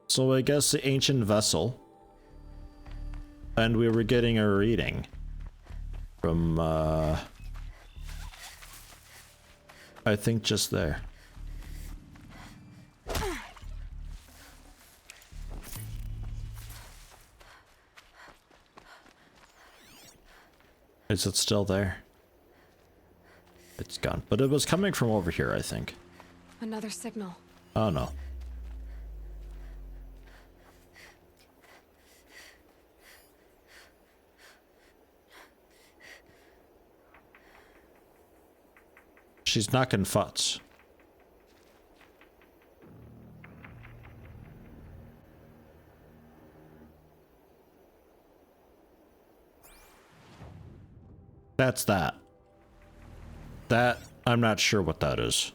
So I guess the ancient vessel. And we were getting a reading from, I think just there. Is it still there? It's gone. But it was coming from over here, I think. Another signal. Oh no. She's knocking futs. That's that. That, I'm not sure what that is.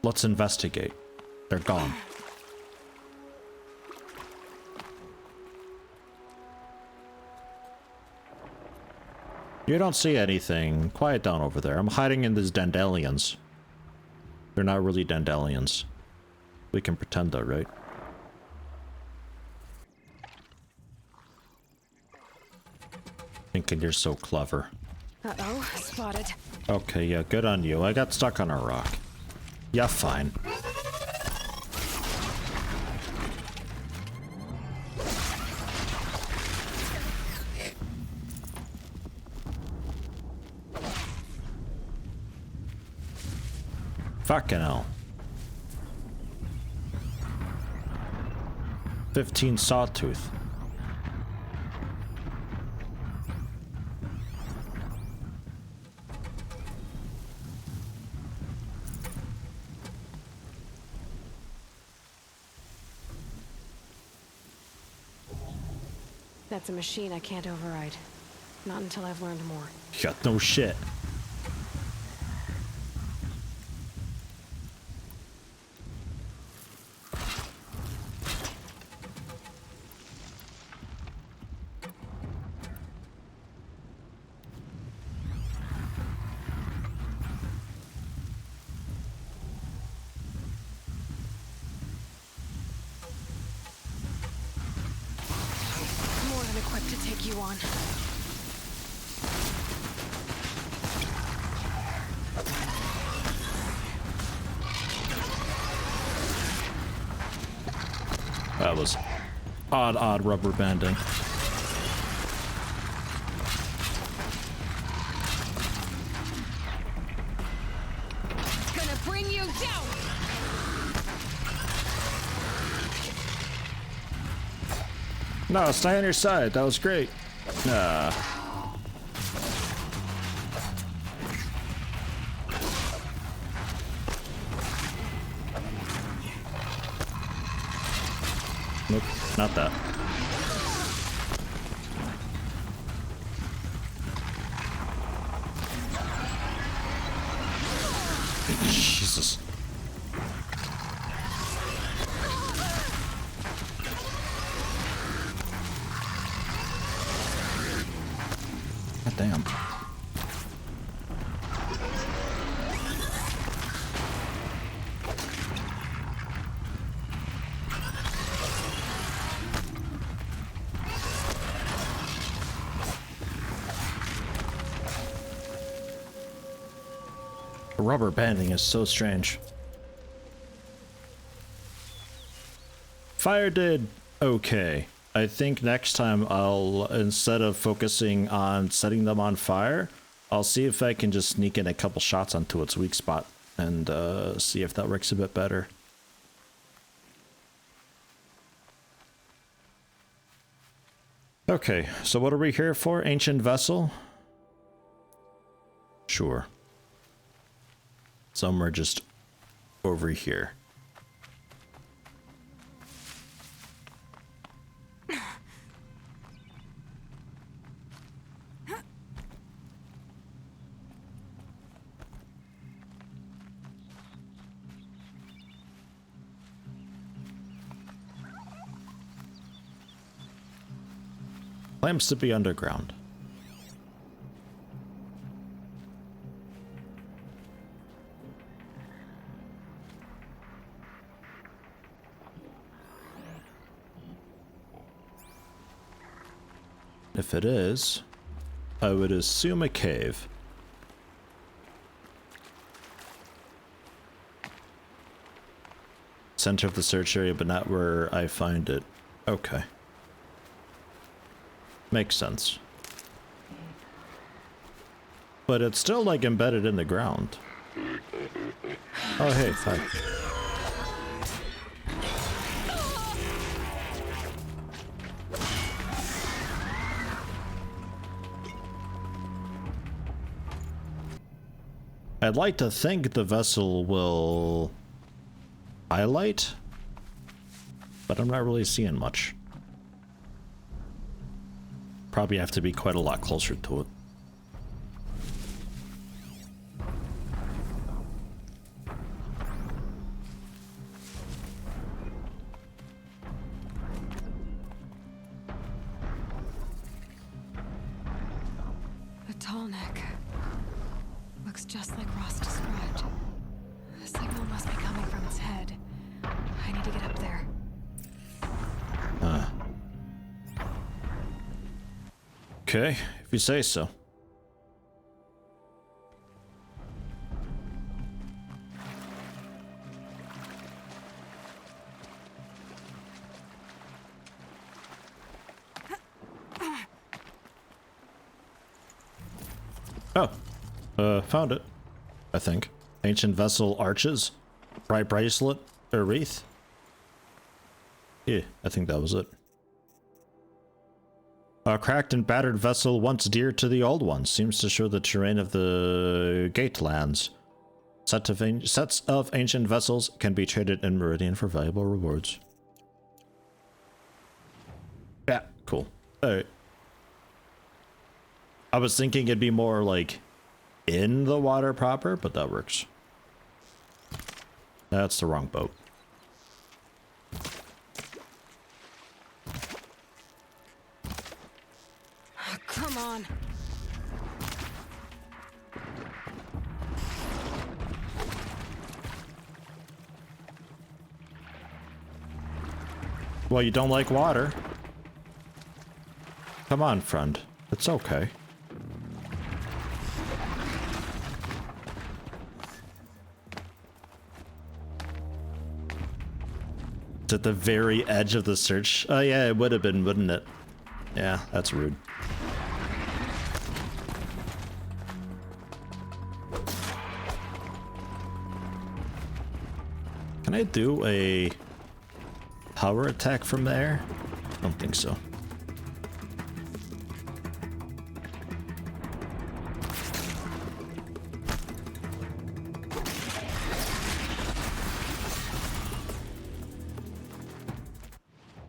Let's investigate. They're gone. You don't see anything. Quiet down over there. I'm hiding in these dandelions. They're not really dandelions. We can pretend though, right? Thinking you're so clever. Uh-oh, spotted. Okay, yeah, good on you. I got stuck on a rock. Yeah, fine. Fucking hell. 15 sawtooth. That's a machine I can't override. Not until I've learned more. Yeah, no shit. More than equipped to take you on. That was odd rubber banding. Gonna bring you down. No, stay on your side. That was great. Nah. Nope, not that. Jesus. God damn. Rubber banding is so strange. Fire did okay. I think next time I'll, instead of focusing on setting them on fire, I'll see if I can just sneak in a couple shots onto its weak spot and see if that works a bit better. Okay, so what are we here for? Ancient vessel? Sure. Somewhere just over here. Claims to be underground. If it is, I would assume a cave. Center of the search area, but not where I find it. Okay. Makes sense. But it's still like embedded in the ground. Oh hey, hi. I'd like to think the vessel will highlight, but I'm not really seeing much. Probably have to be quite a lot closer to it. The tall neck. Looks just like Ross described. The signal must be coming from its head. I need to get up there. Okay, if you say so. Oh, found it, I think. Ancient vessel arches, bright bracelet, or wreath. Yeah, I think that was it. A cracked and battered vessel once dear to the old ones seems to show the terrain of the Gatelands. Sets of ancient vessels can be traded in Meridian for valuable rewards. Yeah, cool. Alright. I was thinking it'd be more like in the water proper, but that works. That's the wrong boat. Come on. Well, you don't like water. Come on, friend. It's okay. It's at the very edge of the search. Oh yeah, it would have been, wouldn't it? Yeah, that's rude. Can I do a power attack from there? I don't think so.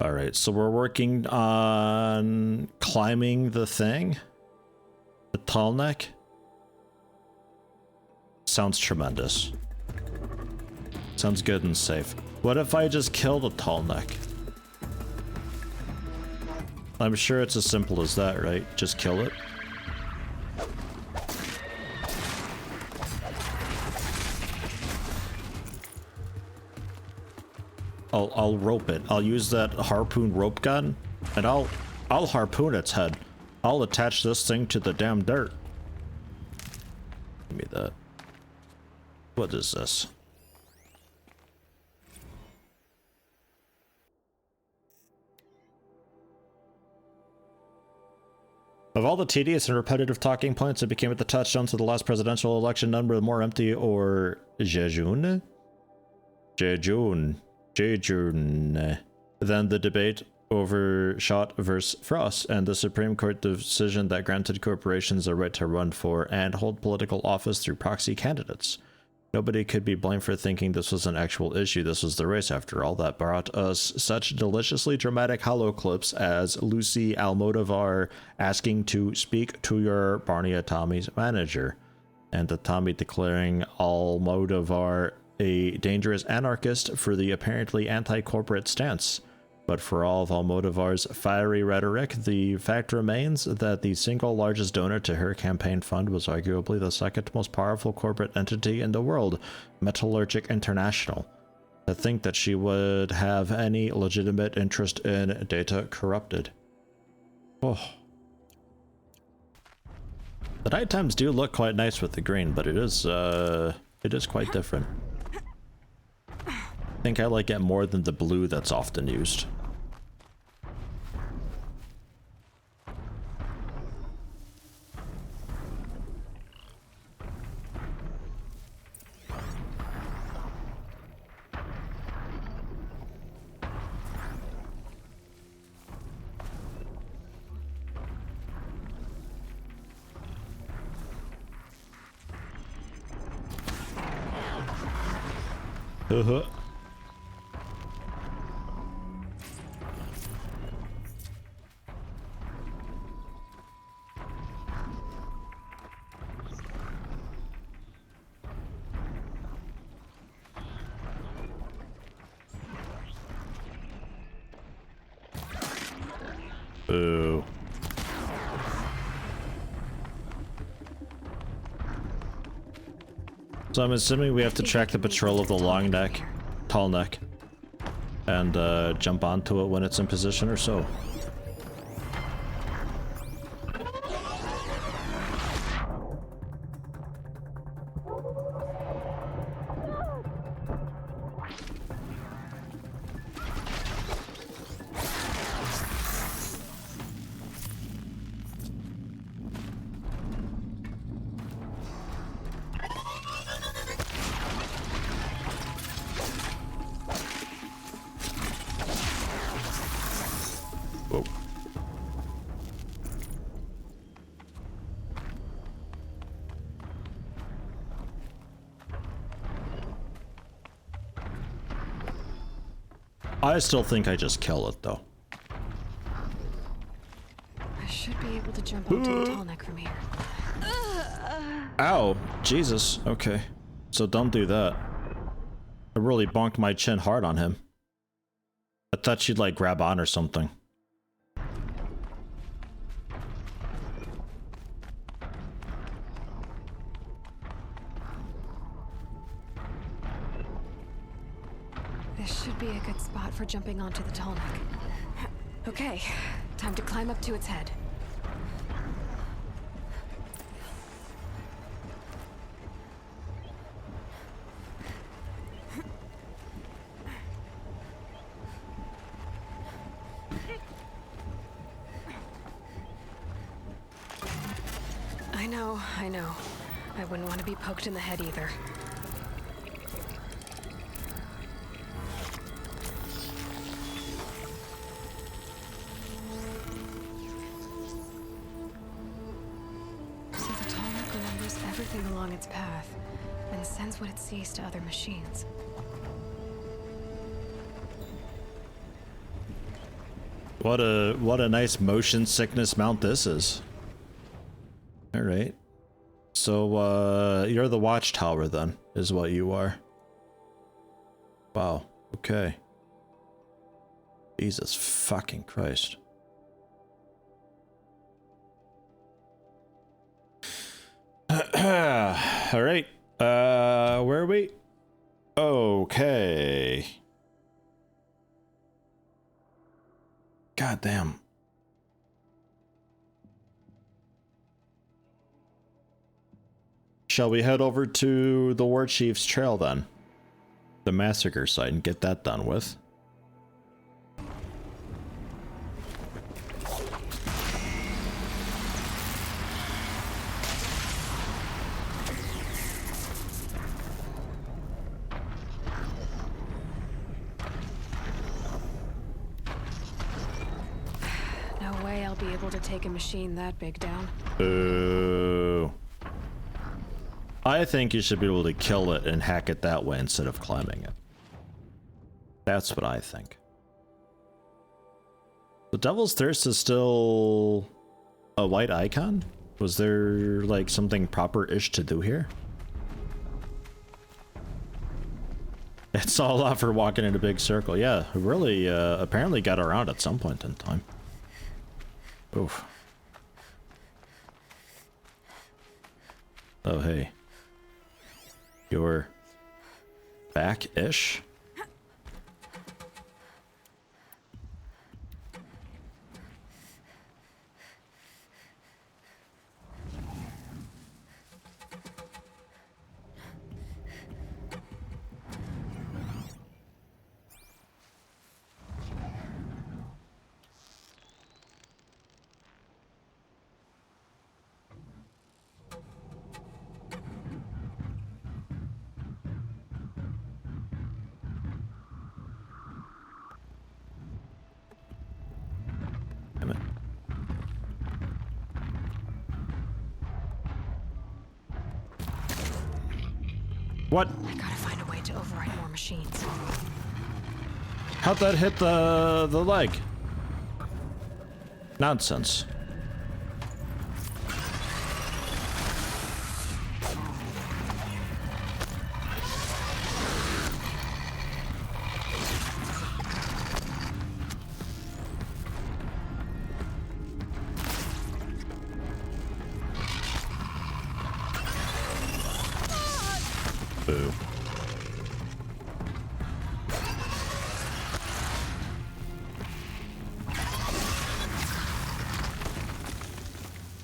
Alright, so we're working on climbing the thing. The tall neck. Sounds tremendous. Sounds good and safe. What if I just kill the tall neck? I'm sure it's as simple as that, right? Just kill it. I'll rope it. I'll use that harpoon rope gun, and I'll harpoon its head. I'll attach this thing to the damn dirt. Give me that. What is this? Of all the tedious and repetitive talking points that became at the touchstones of the last presidential election, none were more empty or jejune than the debate over Schott versus Frost and the Supreme Court decision that granted corporations the right to run for and hold political office through proxy candidates. Nobody could be blamed for thinking this was an actual issue. This was the race, after all, that brought us such deliciously dramatic hollow clips as Lucy Almodovar asking to speak to your Barney Tommy's manager, and the Tommy declaring Almodovar a dangerous anarchist for the apparently anti-corporate stance. But for all of Almodovar's fiery rhetoric, the fact remains that the single largest donor to her campaign fund was arguably the second most powerful corporate entity in the world, Metallurgic International. To think that she would have any legitimate interest in data corrupted. Oh, The night times do look quite nice with the green, but it is quite different. I think I like it more than the blue that's often used. Uh-huh. Boo. So I'm assuming we have to track the patrol of the long neck, tall neck, and jump onto it when it's in position or so. Whoa. I still think I just kill it though. I should be able to jump onto the tall neck from here. Ow! Jesus. Okay. So don't do that. I really bonked my chin hard on him. I thought she'd like grab on or something. This should be a good spot for jumping onto the tall neck. Okay, time to climb up to its head. I know. I wouldn't want to be poked in the head either. So the tall neck remembers everything along its path and sends what it sees to other machines. What a nice motion sickness mount this is. All right. So you're the watchtower then, is what you are. Wow. Okay. Jesus fucking Christ. All right. Where are we? Okay. God damn. Shall we head over to the War Chief's trail then? The massacre site, and get that done with. No way I'll be able to take a machine that big down. Boo. I think you should be able to kill it and hack it that way instead of climbing it. That's what I think. The Devil's Thirst is still a white icon? Was there like something proper-ish to do here? It's all off for walking in a big circle. Yeah, really apparently got around at some point in time. Oof. Oh, hey. You're back-ish? What? I gotta find a way to override more machines. How'd that hit the leg? Nonsense. Boo.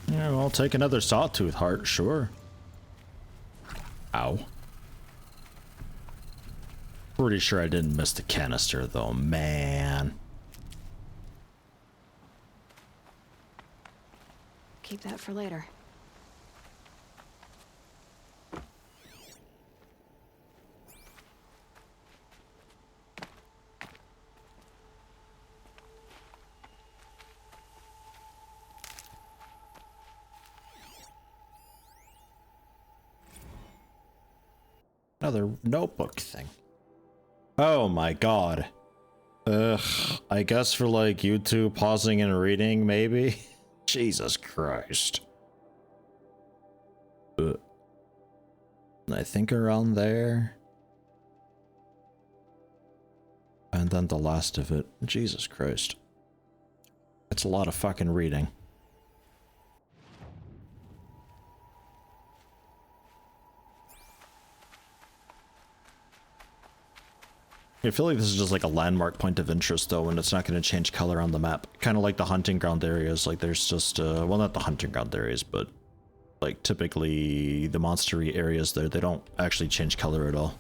Yeah, well, take another sawtooth heart, sure. Ow. Pretty sure I didn't miss the canister, though, man. Keep that for later. Another notebook thing. Oh my god. Ugh, I guess for like YouTube pausing and reading, maybe? Jesus Christ. I think around there. And then the last of it. Jesus Christ. It's a lot of fucking reading. I feel like this is just like a landmark point of interest though, and it's not going to change color on the map. Kind of like the hunting ground areas, like there's just, well, not the hunting ground areas, but like typically the monstery areas there, they don't actually change color at all.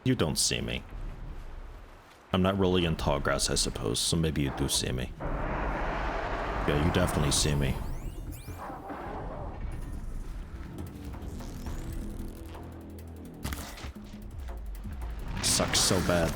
You don't see me. I'm not really in tall grass, I suppose, so maybe you do see me. Yeah, you definitely see me. Sucks so bad.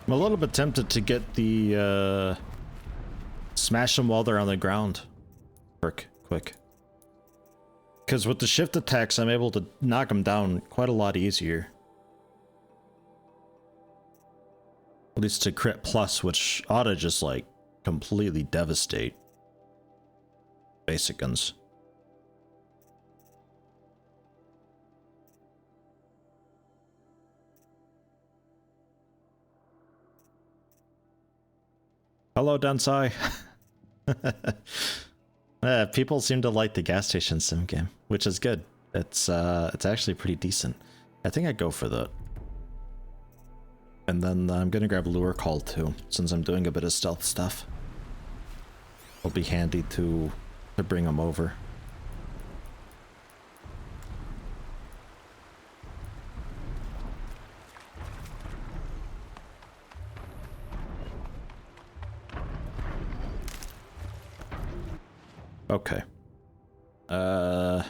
I'm a little bit tempted to get the, smash them while they're on the ground. Quick. Because with the shift attacks, I'm able to knock them down quite a lot easier. At least to crit plus, which ought to just, like, completely devastate basic guns. Hello, Densai. People seem to like the gas station sim game, which is good. It's actually pretty decent. I think I'd go for that. And then I'm gonna grab Lure Call too, since I'm doing a bit of stealth stuff. It'll be handy to bring them over. Okay. I'm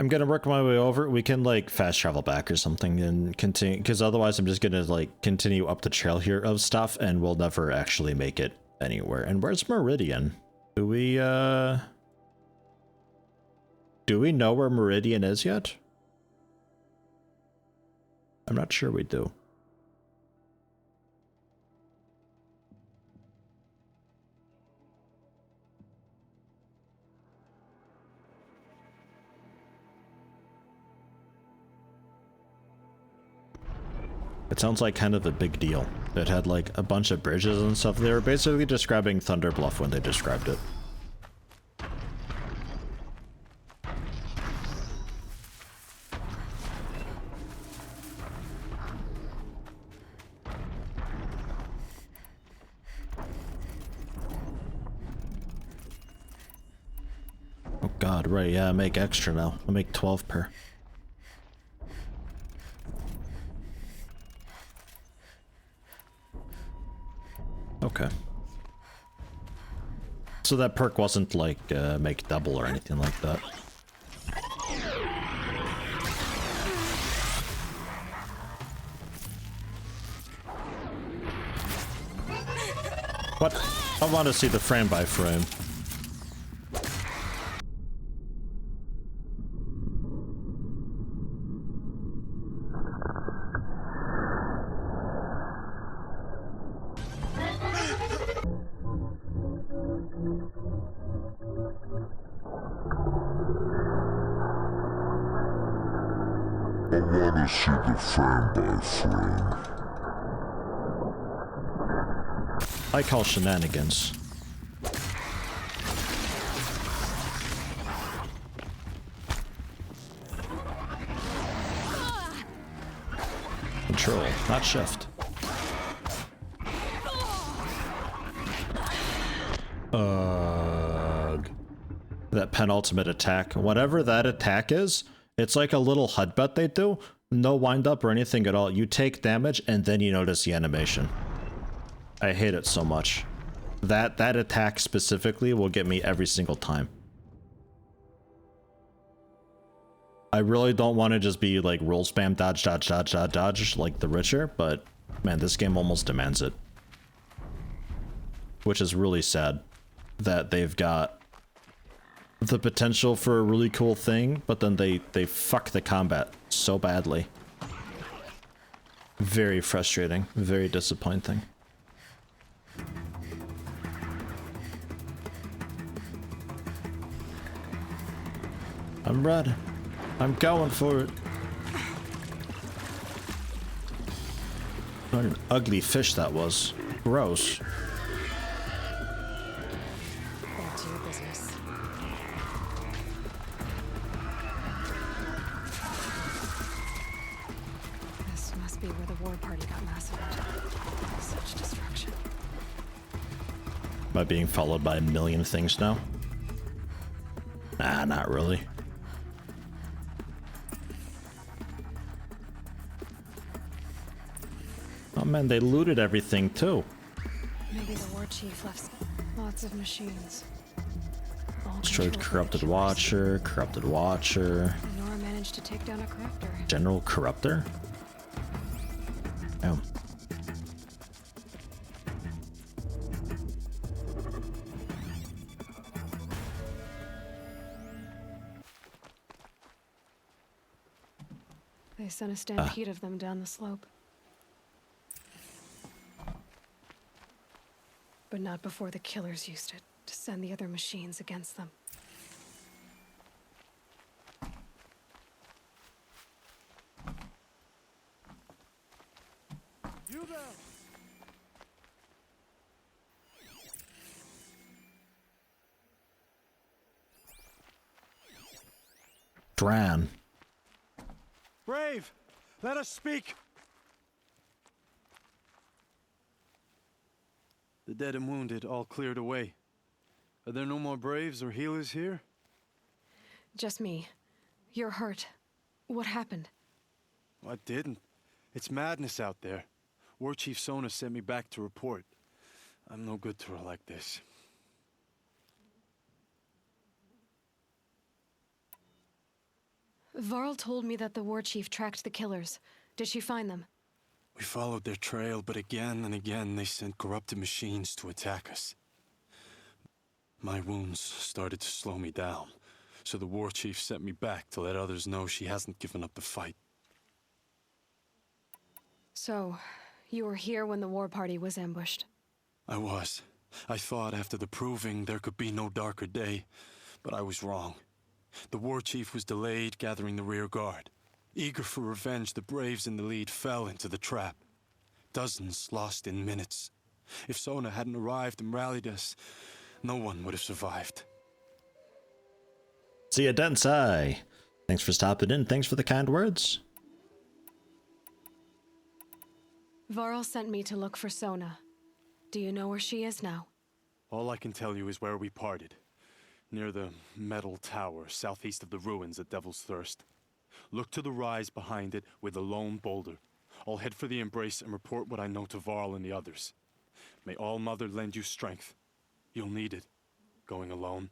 gonna work my way over. We can like fast travel back or something and continue, because otherwise I'm just gonna like continue up the trail here of stuff and we'll never actually make it anywhere. And where's Meridian? Do we know where Meridian is yet? I'm not sure we do. It sounds like kind of a big deal. It had like a bunch of bridges and stuff. They were basically describing Thunder Bluff when they described it. Oh god, right, yeah, I make extra now. I make 12 per. Okay. So that perk wasn't like make double or anything like that. What? I want to see the frame by frame. I wanna see the frame by frame. I call shenanigans. Control, not shift. Ugh. That penultimate attack. Whatever that attack is, it's like a little headbutt they do. No wind up or anything at all. You take damage and then you notice the animation. I hate it so much. That attack specifically will get me every single time. I really don't want to just be like roll spam dodge dodge dodge dodge dodge like the Richer, but man, this game almost demands it. Which is really sad that they've got the potential for a really cool thing, but then they fuck the combat so badly. Very frustrating, very disappointing. I'm ready. I'm going for it. What an ugly fish that was. Gross. Back to your business. This must be where the war party got massacred. Such destruction. Am I being followed by a million things now? Nah, not really. Oh man, they looted everything too. Maybe the war chief left lots of machines. All Destroyed controlled by the Corrupted Watcher. Nora managed to take down a corruptor. General Corruptor? Oh. They sent a stampede of them down the slope. But not before the killers used it to send the other machines against them. You there! Dran. Brave! Let us speak! The dead and wounded all cleared away. Are there no more braves or healers here? Just me. You're hurt. What happened? I didn't. It's madness out there. War Chief Sona sent me back to report. I'm no good to her like this. Varl told me that the war chief tracked the killers. Did she find them? We followed their trail, but again and again they sent corrupted machines to attack us. My wounds started to slow me down, so the war chief sent me back to let others know she hasn't given up the fight. So, you were here when the war party was ambushed? I was. I thought after the proving there could be no darker day, but I was wrong. The war chief was delayed gathering the rear guard. Eager for revenge, the Braves in the lead fell into the trap. Dozens lost in minutes. If Sona hadn't arrived and rallied us, no one would have survived. See ya, Densai. Thanks for stopping in. Thanks for the kind words. Varl sent me to look for Sona. Do you know where she is now? All I can tell you is where we parted. Near the metal tower, southeast of the ruins at Devil's Thirst. Look to the rise behind it with a lone boulder. I'll head for the embrace and report what I know to Varl and the others. May All Mother lend you strength. You'll need it, going alone.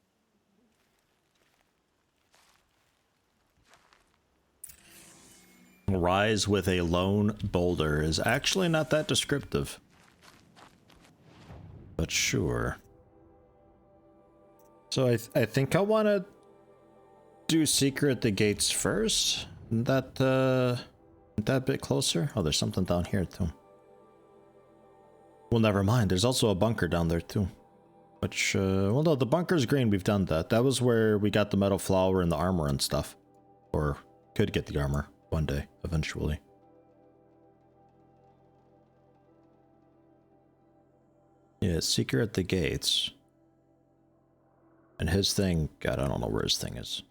Rise with a lone boulder is actually not that descriptive. But sure. So I think I want to do Secret at the Gates first. That bit closer? Oh, there's something down here too. Well, never mind. There's also a bunker down there too. Which, well, no, the bunker's green. We've done that. That was where we got the metal flower and the armor and stuff. Or could get the armor one day, eventually. Yeah, Seeker at the Gates. And his thing, God, I don't know where his thing is.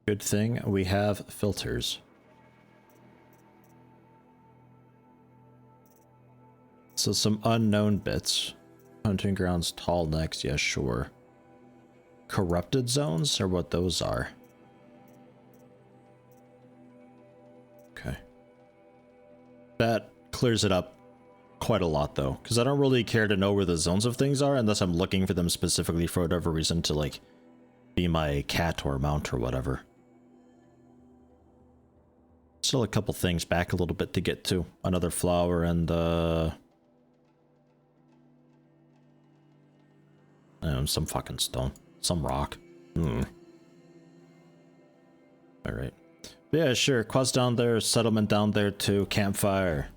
Good thing we have filters. So some unknown bits. Hunting grounds, tall necks, yeah, sure. Corrupted zones are what those are. Okay. That clears it up quite a lot though, because I don't really care to know where the zones of things are unless I'm looking for them specifically for whatever reason to like be my cat or mount or whatever. Still a couple things back a little bit to get to. Another flower and some fucking stone. Some rock. Alright. Yeah, sure. Quest down there, settlement down there too, campfire.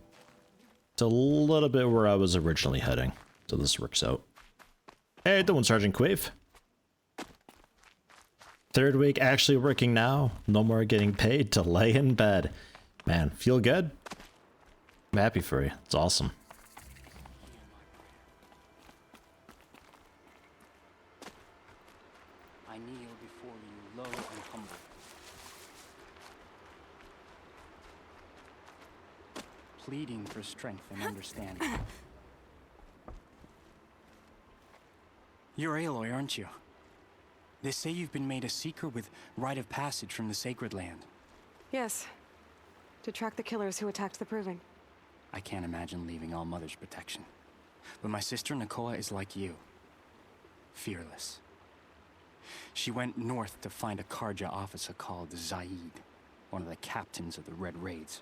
It's a little bit where I was originally heading. So this works out. Hey, doing Sergeant Quave. Third week actually working now. No more getting paid to lay in bed. Man, feel good? I'm happy for you. It's awesome. I kneel before you, low and humble. Pleading for strength and understanding. You're Aloy, aren't you? They say you've been made a seeker with rite of passage from the Sacred Land. Yes. To track the killers who attacked the Proving. I can't imagine leaving All Mother's protection. But my sister Nakoa is like you. Fearless. She went north to find a Karja officer called Zaid, one of the captains of the Red Raids.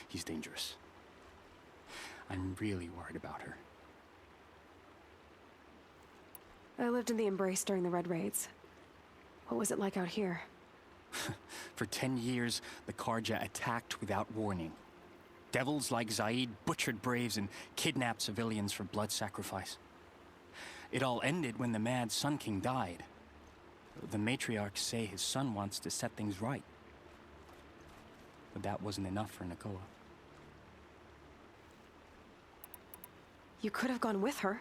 He's dangerous. I'm really worried about her. I lived in the Embrace during the Red Raids. What was it like out here? For 10 years, the Karja attacked without warning. Devils like Zaid butchered Braves and kidnapped civilians for blood sacrifice. It all ended when the mad Sun King died. The matriarchs say his son wants to set things right. But that wasn't enough for Nakoa. You could have gone with her.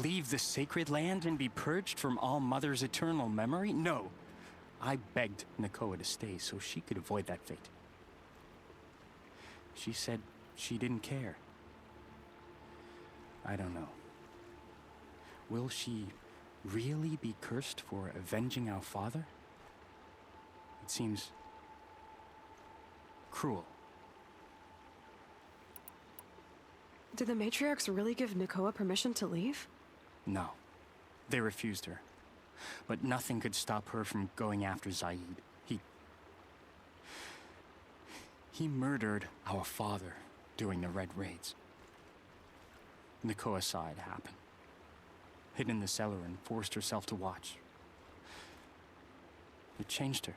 Leave the Sacred Land and be purged from All Mother's eternal memory? No. I begged Nakoa to stay so she could avoid that fate. She said she didn't care. I don't know. Will she really be cursed for avenging our father? It seems cruel. Did the matriarchs really give Nakoa permission to leave? No. They refused her. But nothing could stop her from going after Zaid. He murdered our father during the Red Raids. Nakoa saw it happen. Hid in the cellar and forced herself to watch. It changed her.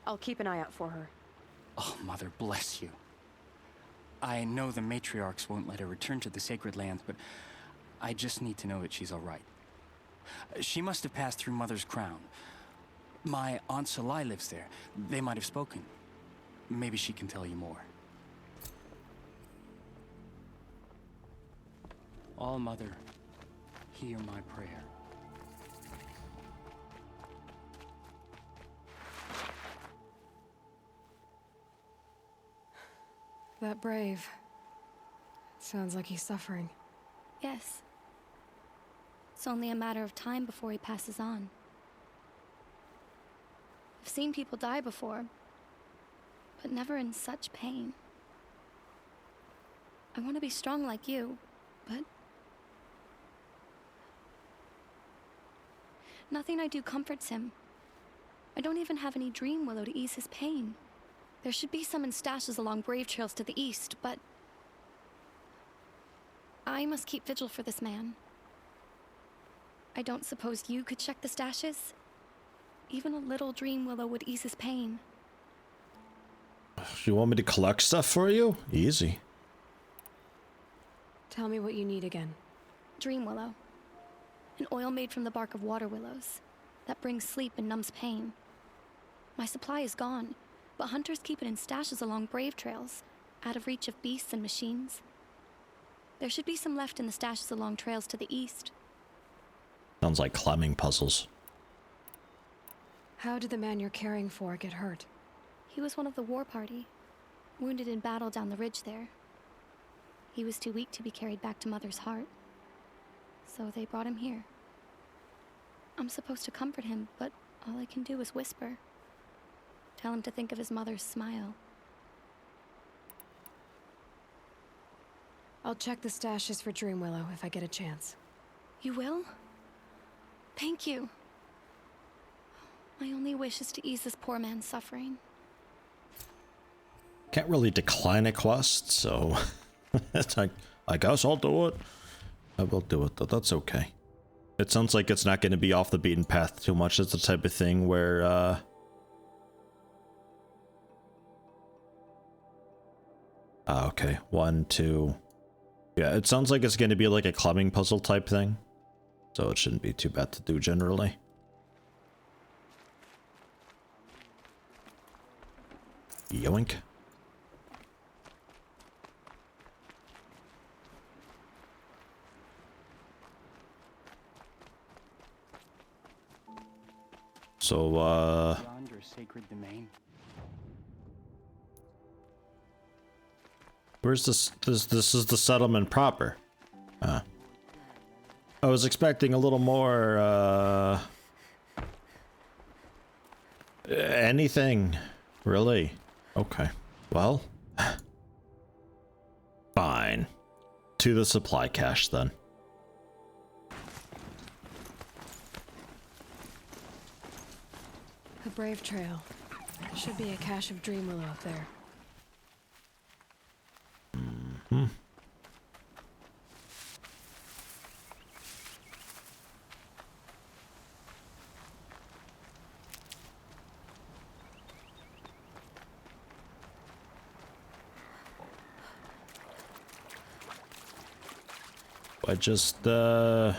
I'll keep an eye out for her. Oh, Mother bless you. I know the matriarchs won't let her return to the Sacred Lands, but I just need to know that she's all right. She must have passed through Mother's Crown. My Aunt Salai lives there. They might have spoken. Maybe she can tell you more. All Mother, hear my prayer. That brave. Sounds like he's suffering. Yes. It's only a matter of time before he passes on. I've seen people die before, but never in such pain. I want to be strong like you, but nothing I do comforts him. I don't even have any dream willow to ease his pain. There should be some in stashes along brave trails to the east, but I must keep vigil for this man. I don't suppose you could check the stashes? Even a little dream willow would ease his pain. You want me to collect stuff for you? Easy. Tell me what you need again. Dream willow. An oil made from the bark of water willows that brings sleep and numbs pain. My supply is gone, but hunters keep it in stashes along brave trails, out of reach of beasts and machines. There should be some left in the stashes along trails to the east. Sounds like climbing puzzles. How did the man you're caring for get hurt? He was one of the war party, wounded in battle down the ridge there. He was too weak to be carried back to Mother's heart, so they brought him here. I'm supposed to comfort him, but all I can do is whisper. Tell him to think of his mother's smile. I'll check the stashes for Dream Willow if I get a chance. You will? Thank you. My only wish is to ease this poor man's suffering. Can't really decline a quest, so it's like, I guess I'll do it. I will do it, though. That's okay. It sounds like it's not going to be off the beaten path too much. It's the type of thing where, okay. 1, 2. Yeah, it sounds like it's going to be like a climbing puzzle type thing. So it shouldn't be too bad to do generally. Yoink. So, Yonder sacred domain. where's this? This is the settlement proper. I was expecting a little more, anything, really. Okay, well, fine. To the supply cache, then. The Brave Trail. There should be a cache of Dream Willow up there. Mm-hmm. I just, brute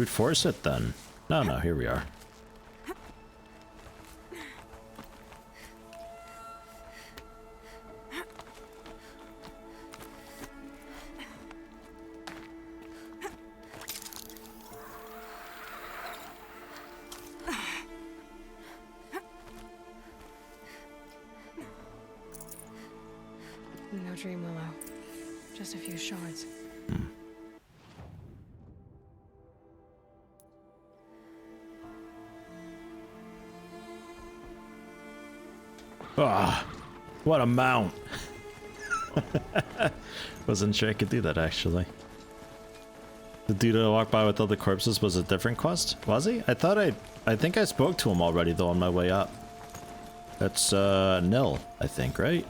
force it then. No, here we are. No Dream Willow. Just a few shards. Ah, what a mount. Wasn't sure I could do that, actually. The dude I walked by with all the corpses was a different quest? Was he? I think I spoke to him already, though, on my way up. That's, Nil, I think, right?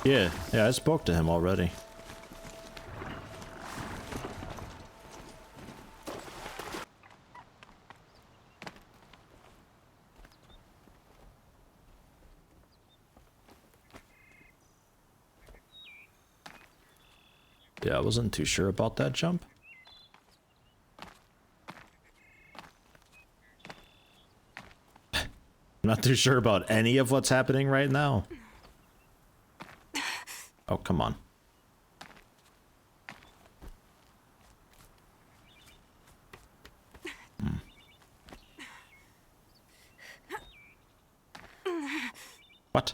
Yeah, I spoke to him already. Yeah, I wasn't too sure about that jump. Not too sure about any of what's happening right now. Oh, come on. What?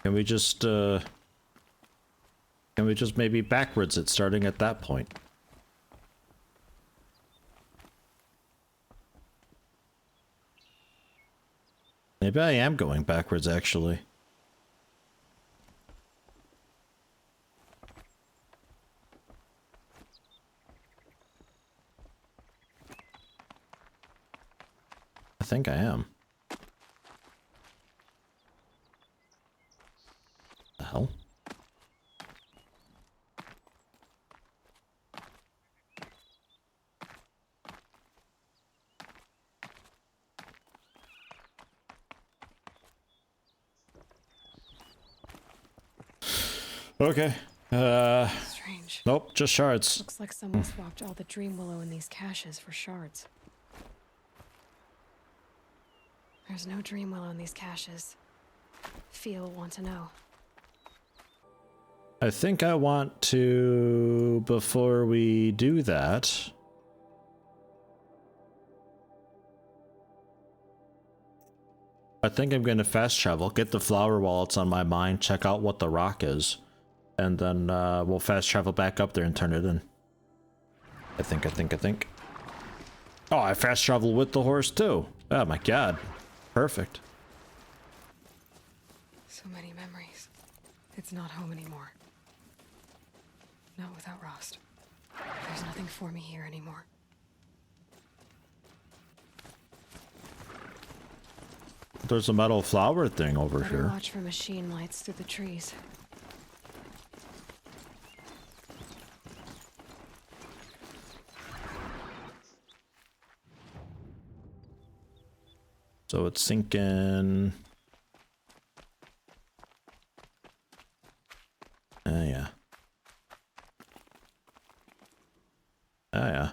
Can we just maybe backwards it starting at that point? Maybe I am going backwards, actually. I think I am. The hell? Okay. Strange. Nope, just shards. Looks like someone swapped all the dream willow in these caches for shards. There's no dream willow in these caches. Feel want to know. I think I want to, before we do that, I think I'm going to fast travel, get the flower while it's on my mind, check out what the rock is, and then we'll fast travel back up there and turn it in. I think. Oh, I fast travel with the horse too. Oh my god. Perfect. So many memories. It's not home anymore. Not without Rost. There's nothing for me here anymore. There's a metal flower thing over Better here. watch for machine lights through the trees. So it's sinking. Yeah. Oh yeah.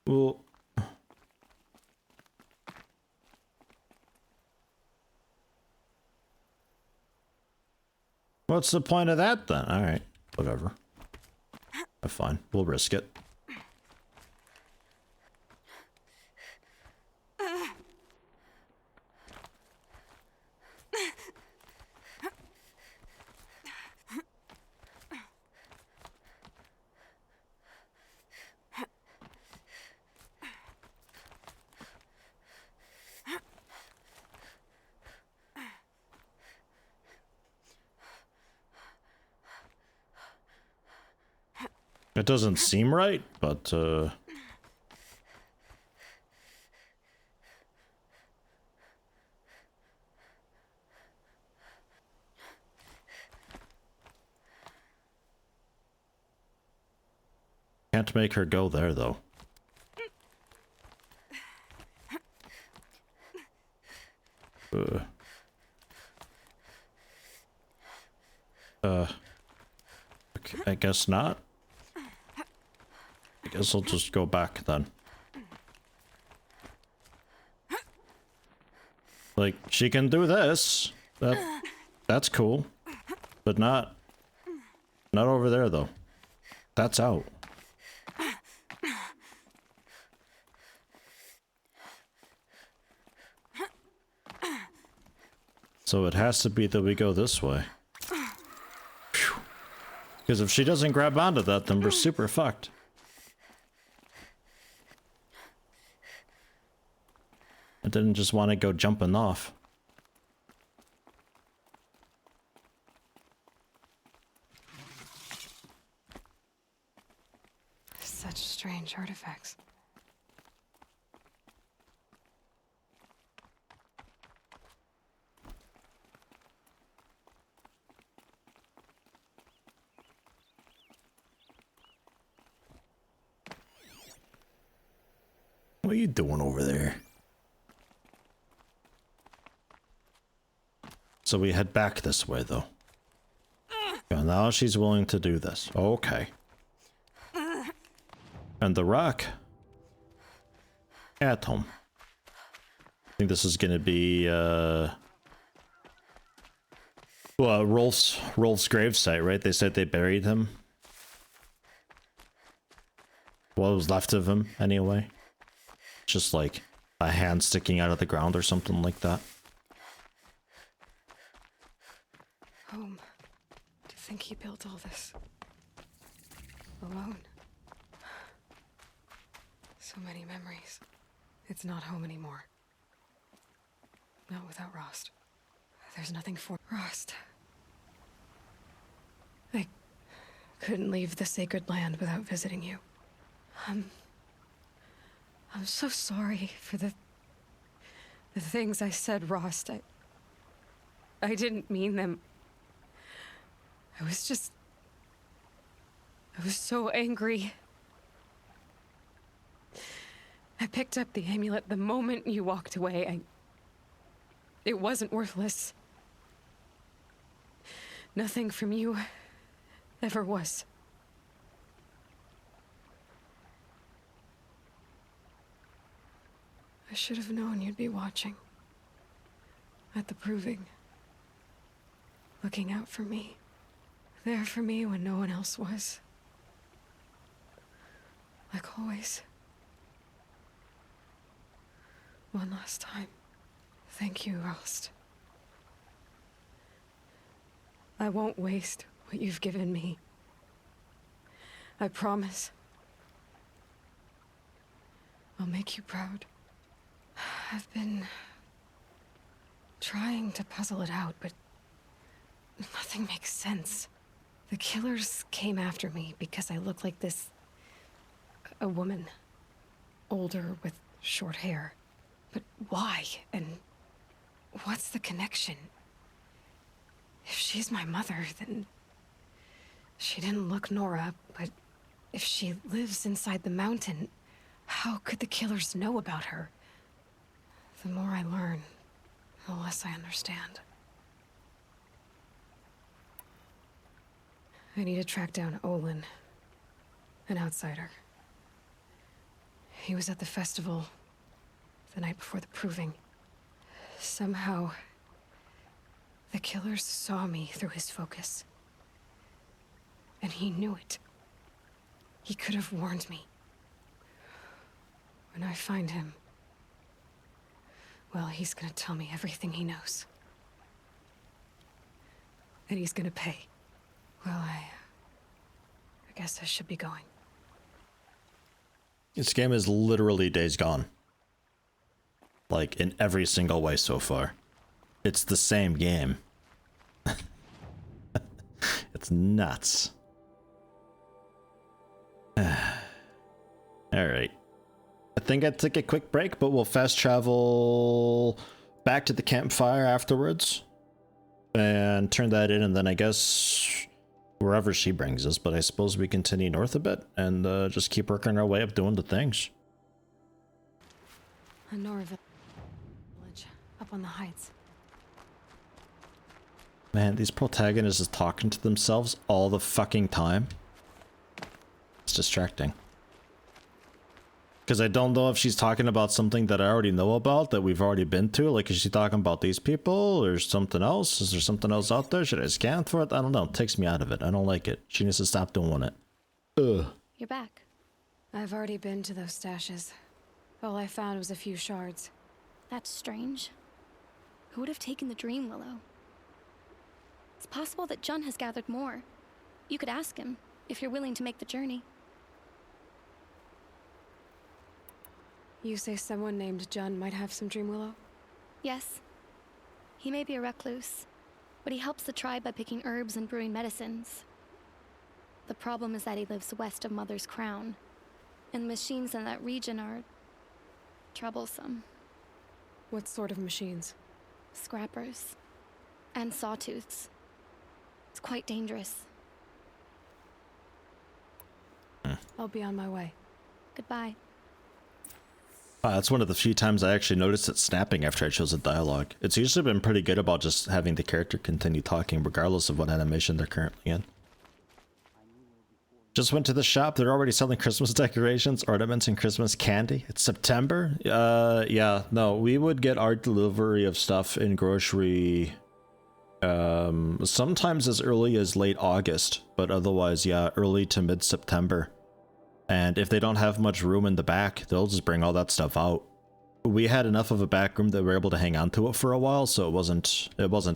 Well, what's the point of that then? All right, whatever. Fine, we'll risk it. It doesn't seem right, but can't make her go there though. Okay, I guess not. I guess I'll just go back then. Like, she can do this. That's cool. But not over there though. That's out. So it has to be that we go this way. Because if she doesn't grab onto that, then we're super fucked. I didn't just want to go jumping off. Such strange artifacts. What are you doing over there? So we head back this way, though. Yeah, now she's willing to do this. Okay. And the rock. At home. I think this is gonna be, well, Rolf's gravesite, right? They said they buried him. What was left of him, anyway. Just like a hand sticking out of the ground or something like that. Home. To think he built all this alone. So many memories. It's not home anymore. Not without Rost. There's nothing for Rost. I couldn't leave the sacred land without visiting you. I'm so sorry for the things I said, Rost. I didn't mean them. I was so angry. I picked up the amulet the moment you walked away. It wasn't worthless. Nothing from you ever was. I should have known you'd be watching. At the proving. Looking out for me. There for me when no one else was. Like always. One last time. Thank you, Rost. I won't waste what you've given me. I promise. I'll make you proud. I've been trying to puzzle it out, but nothing makes sense. The killers came after me because I look like this... a woman. Older with short hair. But why? And what's the connection? If she's my mother, then... she didn't look Nora, but if she lives inside the mountain, how could the killers know about her? The more I learn, the less I understand. I need to track down Olin, an outsider. He was at the festival the night before the proving. Somehow, the killers saw me through his focus. And he knew it. He could have warned me. When I find him, well, he's gonna tell me everything he knows. And he's gonna pay. Well, I guess I should be going. This game is literally Days Gone. Like, in every single way so far. It's the same game. It's nuts. Alright. I think I'd take a quick break, but we'll fast travel back to the campfire afterwards. And turn that in, and then I guess wherever she brings us. But I suppose we continue north a bit and just keep working our way up doing the things. Unravel village, up on the heights. Man, these protagonists is talking to themselves all the fucking time. It's distracting. Because I don't know if she's talking about something that I already know about, that we've already been to. Like, is she talking about these people or something else? Is there something else out there? Should I scan for it? I don't know. It takes me out of it. I don't like it. She needs to stop doing it. Ugh. You're back. I've already been to those stashes. All I found was a few shards. That's strange. Who would have taken the Dream Willow? It's possible that Jun has gathered more. You could ask him, if you're willing to make the journey. You say someone named Jun might have some Dream Willow? Yes. He may be a recluse, but he helps the tribe by picking herbs and brewing medicines. The problem is that he lives west of Mother's Crown, and the machines in that region are troublesome. What sort of machines? Scrappers. And sawtooths. It's quite dangerous. I'll be on my way. Goodbye. That's one of the few times I actually noticed it snapping after I chose a dialogue. It's usually been pretty good about just having the character continue talking regardless of what animation they're currently in. Just went to the shop. They're already selling Christmas decorations, ornaments, and Christmas candy. It's September? Yeah, no, we would get our delivery of stuff in grocery sometimes as early as late August, but otherwise, yeah, early to mid-September. And if they don't have much room in the back, they'll just bring all that stuff out. We had enough of a back room that we were able to hang on to it for a while, so it wasn't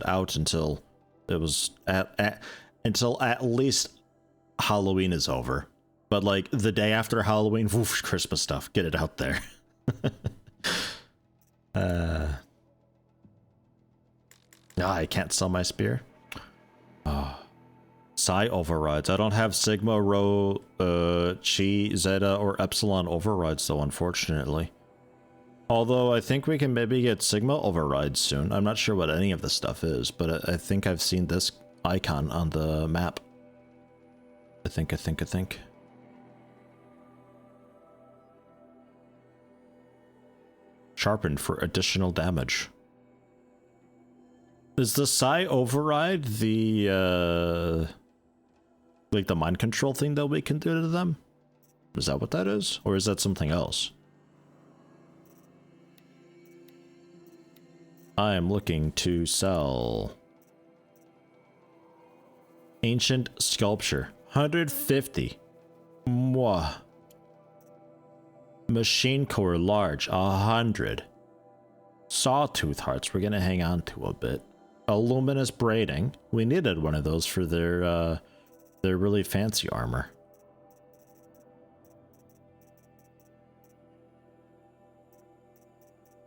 out until it was until at least Halloween is over. But like the day after Halloween, woof, Christmas stuff, get it out there. No, I can't sell my spear. Psi overrides. I don't have Sigma, Rho, Chi, Zeta, or Epsilon overrides though, unfortunately. Although I think we can maybe get Sigma overrides soon. I'm not sure what any of this stuff is, but I think I've seen this icon on the map. I think. Sharpened for additional damage. Is the Psi override the, like the mind control thing that we can do to them? Is that what that is? Or is that something else? I am looking to sell ancient sculpture. 150. Mwah. Machine core large. 100. Sawtooth hearts. We're gonna hang on to a bit. Luminous braiding. We needed one of those for their really fancy armor.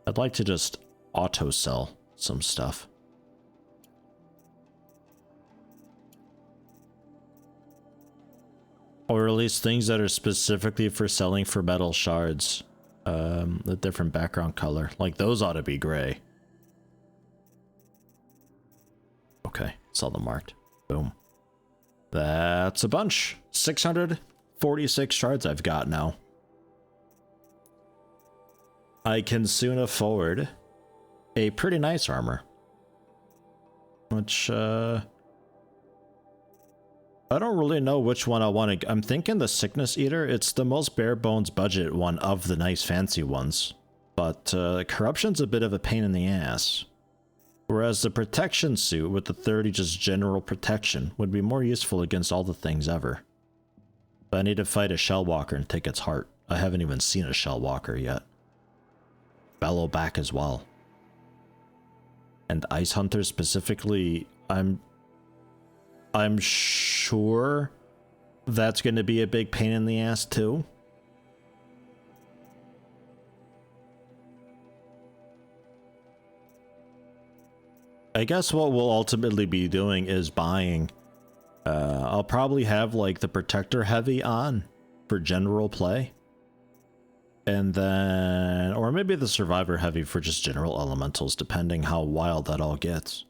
I'd like to just auto sell some stuff. Or at least things that are specifically for selling for metal shards. A different background color. Like those ought to be gray. Okay, sell them marked. Boom. That's a bunch. 646 shards I've got now. I can soon afford a pretty nice armor. Which, I don't really know which one I want to... I'm thinking the Sickness Eater. It's the most bare bones budget one of the nice fancy ones. But, Corruption's a bit of a pain in the ass. Whereas the protection suit with the 30 just general protection would be more useful against all the things ever. But I need to fight a Shellwalker and take its heart. I haven't even seen a Shellwalker yet. Bellow back as well. And Ice Hunter specifically, I'm sure that's going to be a big pain in the ass too. I guess what we'll ultimately be doing is buying. I'll probably have like the Protector Heavy on for general play. And then, or maybe the Survivor Heavy for just general elementals, depending how wild that all gets.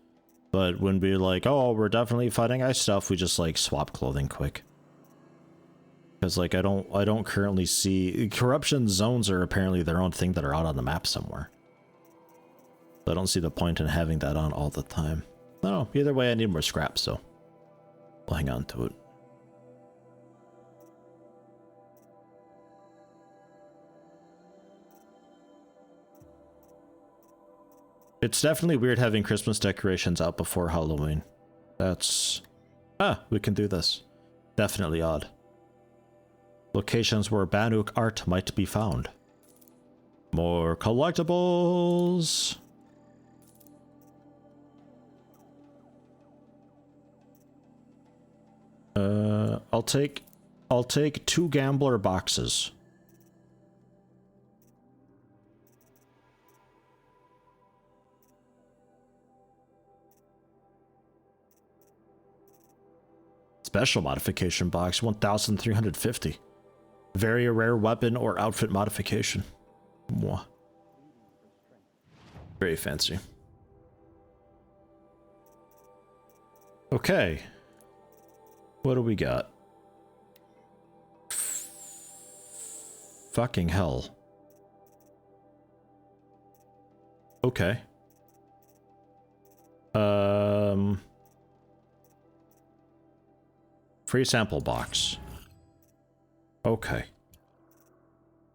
But when we're like, oh, we're definitely fighting ice stuff, we just like swap clothing quick. Because like I don't currently see corruption zones are apparently their own thing that are out on the map somewhere. I don't see the point in having that on all the time. No, either way I need more scrap, so we'll hang on to it. It's definitely weird having Christmas decorations out before Halloween. That's... we can do this. Definitely odd. Locations where Banuk art might be found. More collectibles! I'll take 2 gambler boxes. Special modification box, 1,350. Very rare weapon or outfit modification. Mwah. Very fancy. Okay. What do we got? Fucking hell. Okay. Free sample box. Okay.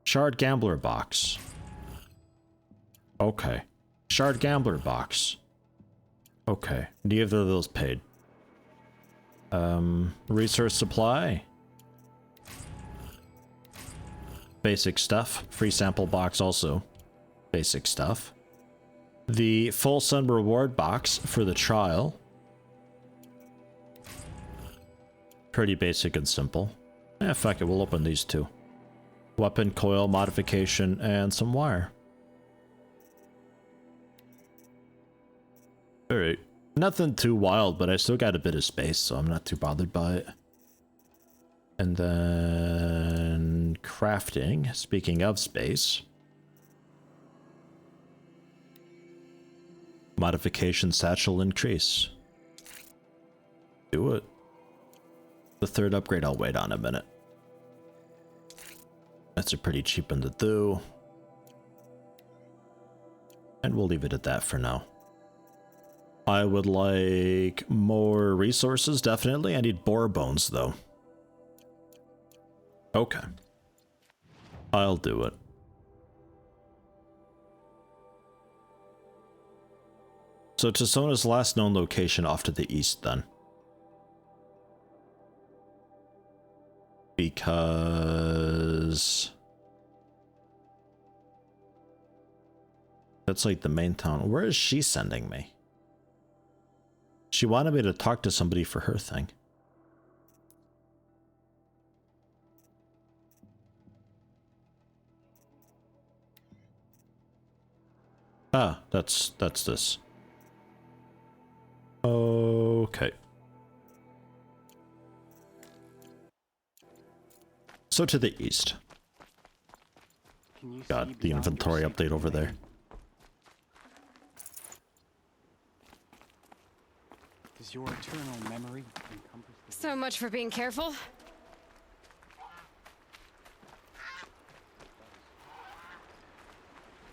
Shard gambler box. Okay. Shard gambler box. Okay. Neither of those paid. Resource supply. Basic stuff. Free sample box also. Basic stuff. The full sun reward box for the trial. Pretty basic and simple. Eh, fuck it, we'll open these two. Weapon coil modification and some wire. Alright. Nothing too wild, but I still got a bit of space, so I'm not too bothered by it. And then crafting. Speaking of space. Modification satchel increase. Do it. The third upgrade I'll wait on a minute. That's a pretty cheap one to do. And we'll leave it at that for now. I would like more resources, definitely. I need boar bones, though. Okay. I'll do it. So Tisona's last known location off to the east, then. Because... that's like the main town. Where is she sending me? She wanted me to talk to somebody for her thing. Ah, that's this. Okay. So to the east. Got the inventory update over there. Does your eternal memory encompass the... So much for being careful.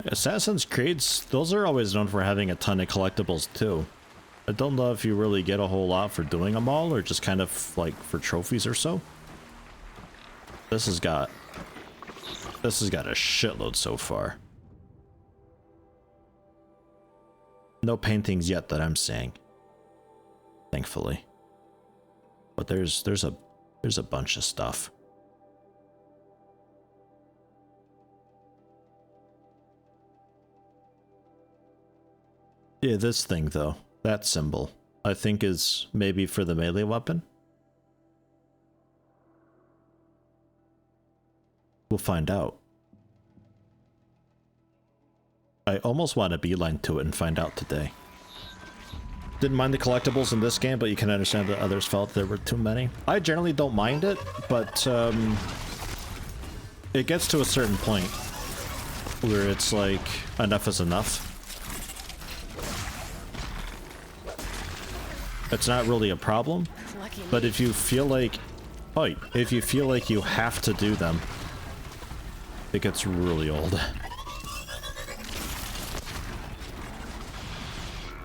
Assassin's Creeds, those are always known for having a ton of collectibles too. I don't know if you really get a whole lot for doing them all or just kind of like for trophies or so. This has got a shitload so far. No paintings yet that I'm seeing. Thankfully. But there's a bunch of stuff. Yeah, this thing though, that symbol, I think is maybe for the melee weapon. We'll find out. I almost want to beeline to it and find out today. Didn't mind the collectibles in this game, but you can understand that others felt there were too many. I generally don't mind it, but it gets to a certain point where it's like, enough is enough. It's not really a problem, but if you feel like, if you feel like you have to do them, it gets really old.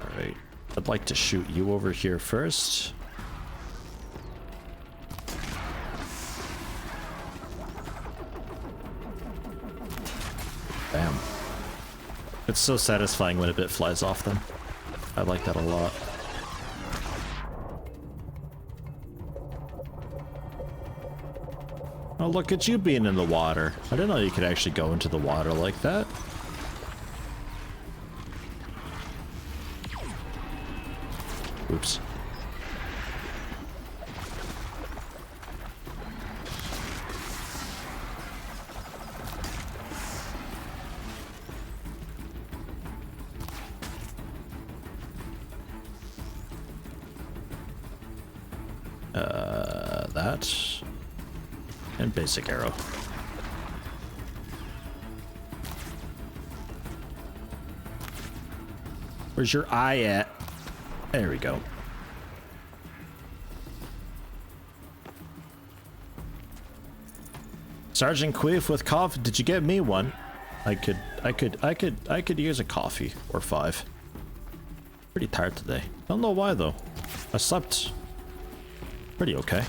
Alright, I'd like to shoot you over here first. Bam. It's so satisfying when a bit flies off them. I like that a lot. Oh, look at you being in the water. I didn't know you could actually go into the water like that. Oops. That. And basic arrow. Where's your eye at? There we go. Sergeant Queef with cough, did you get me one? I could use a coffee or 5. Pretty tired today. Don't know why though. I slept pretty okay.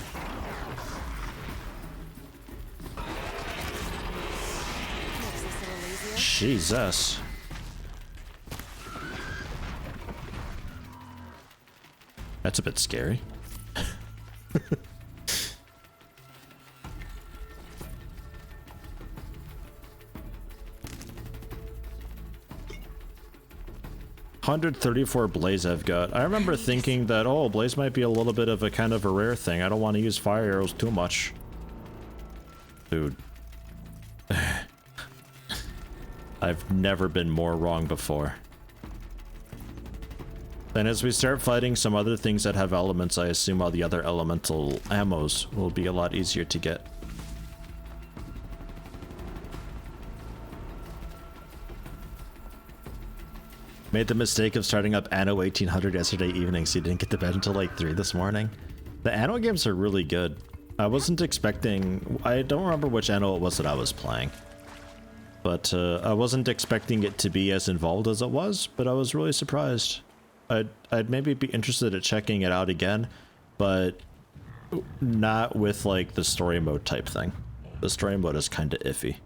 Jesus. That's a bit scary. $134 Blaze I've got. I remember thinking that, oh, Blaze might be a little bit of a kind of a rare thing. I don't want to use fire arrows too much. Dude. I've never been more wrong before. Then as we start fighting some other things that have elements, I assume all the other elemental ammos will be a lot easier to get. Made the mistake of starting up Anno 1800 yesterday evening, so you didn't get to bed until like 3 this morning. The Anno games are really good. I wasn't expecting... I don't remember which Anno it was that I was playing. But I wasn't expecting it to be as involved as it was, but I was really surprised. I'd maybe be interested in checking it out again, but not with like the story mode type thing. The story mode is kind of iffy.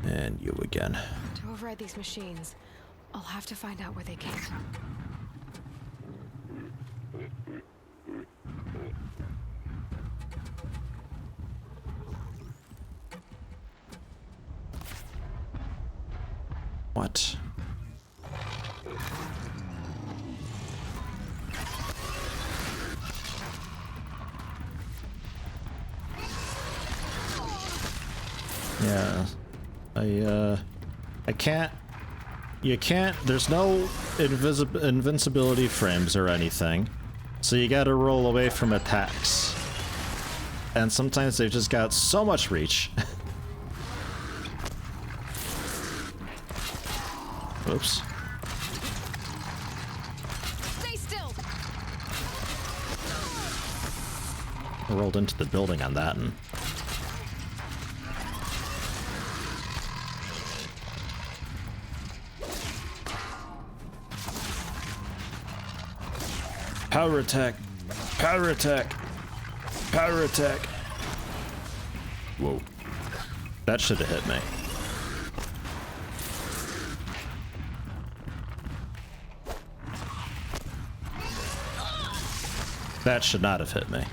And you again. To override these machines, I'll have to find out where they came from. What? Yeah, I can't, you can't, there's no invincibility frames or anything, so you gotta roll away from attacks, and sometimes they've just got so much reach. Oops. Stay still. I rolled into the building on that and... Power attack! Power attack! Power attack! Whoa. That should have hit me. That should not have hit me.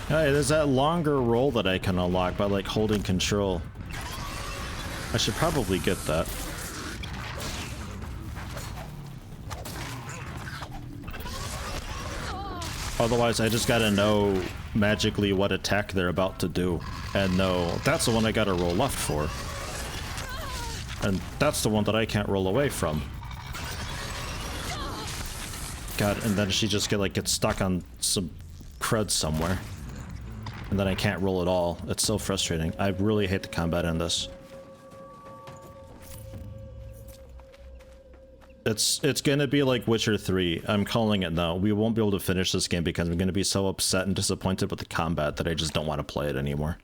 Hey, there's that longer roll that I can unlock by like holding control. I should probably get that. Otherwise, I just gotta know magically what attack they're about to do. And no, that's the one I gotta roll left for. And that's the one that I can't roll away from. God, and then she just gets stuck on some crud somewhere. And then I can't roll at all. It's so frustrating. I really hate the combat in this. It's gonna be like Witcher 3. I'm calling it now. We won't be able to finish this game because I'm gonna be so upset and disappointed with the combat that I just don't want to play it anymore.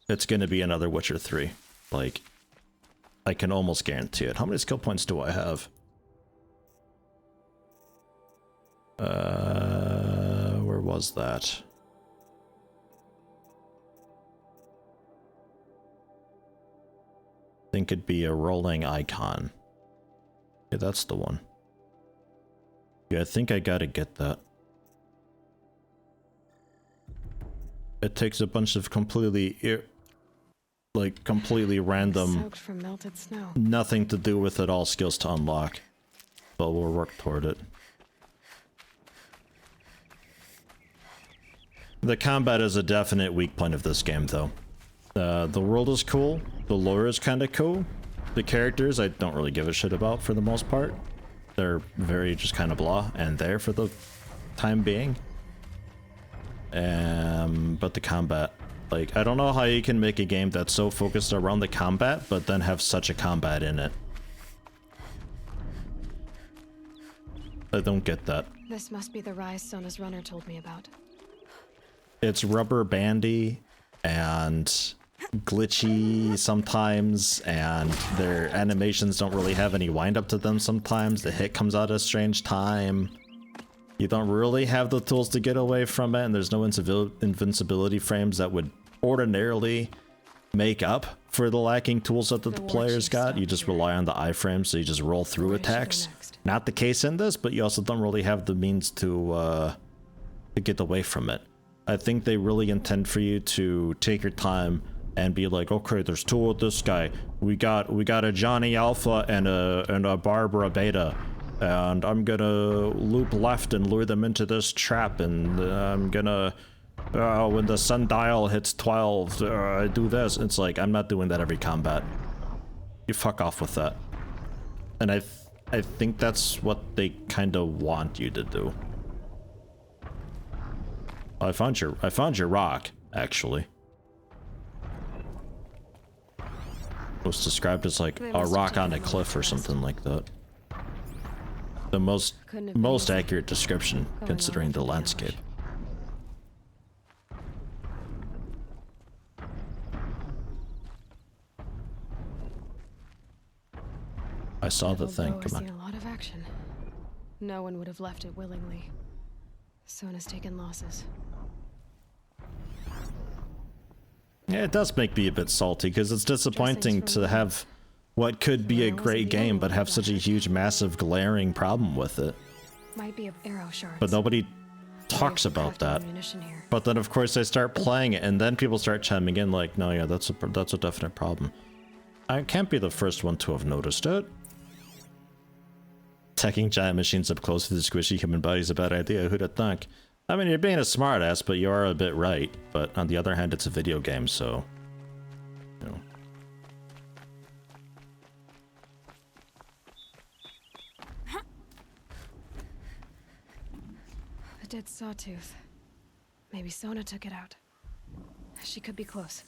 It's gonna be another Witcher 3. Like, I can almost guarantee it. How many skill points do I have? Where was that? I think it'd be a rolling icon. Yeah, that's the one. Yeah, I think I gotta get that. It takes a bunch of completely random, Soaked from melted snow. nothing to do with it all skills to unlock. But we'll work toward it. The combat is a definite weak point of this game, though. The world is cool. The lore is kind of cool. The characters I don't really give a shit about for the most part. They're very just kind of blah and there for the time being. But the combat, like, I don't know how you can make a game that's so focused around the combat, but then have such a combat in it. I don't get that. This must be the rise Sona's runner told me about. It's rubber bandy and glitchy sometimes, and their animations don't really have any wind up to them sometimes. The hit comes out at a strange time. You don't really have the tools to get away from it, and there's no invincibility frames that would ordinarily make up for the lacking tools that the players got. You just rely on the iframes, so you just roll through attacks. Not the case in this, but you also don't really have the means to get away from it. I think they really intend for you to take your time and be like, okay, there's two with this guy. We got a Johnny Alpha and a Barbara Beta, and I'm gonna loop left and lure them into this trap, and I'm gonna when the sundial hits 12, I do this. It's like, I'm not doing that every combat. You fuck off with that. And I think that's what they kind of want you to do. I found your rock, actually. It was described as like a rock on a cliff or something like that. The most accurate description considering the landscape. I saw the thing. Come on. Seen a lot of action. No one would have left it willingly. Sona's taken losses. Yeah, it does make me a bit salty because it's disappointing to have what could be a great game but have such a huge, massive, glaring problem with it. Might be arrow shards. But nobody talks about that. But then, of course, they start playing it, and then people start chiming in like, "No, yeah, that's a definite problem." I can't be the first one to have noticed it. Taking giant machines up close to the squishy human body is a bad idea. Who'd have thunk? I mean, you're being a smartass, but you are a bit right. But on the other hand, it's a video game, so you know. A dead sawtooth. Maybe Sona took it out. She could be close.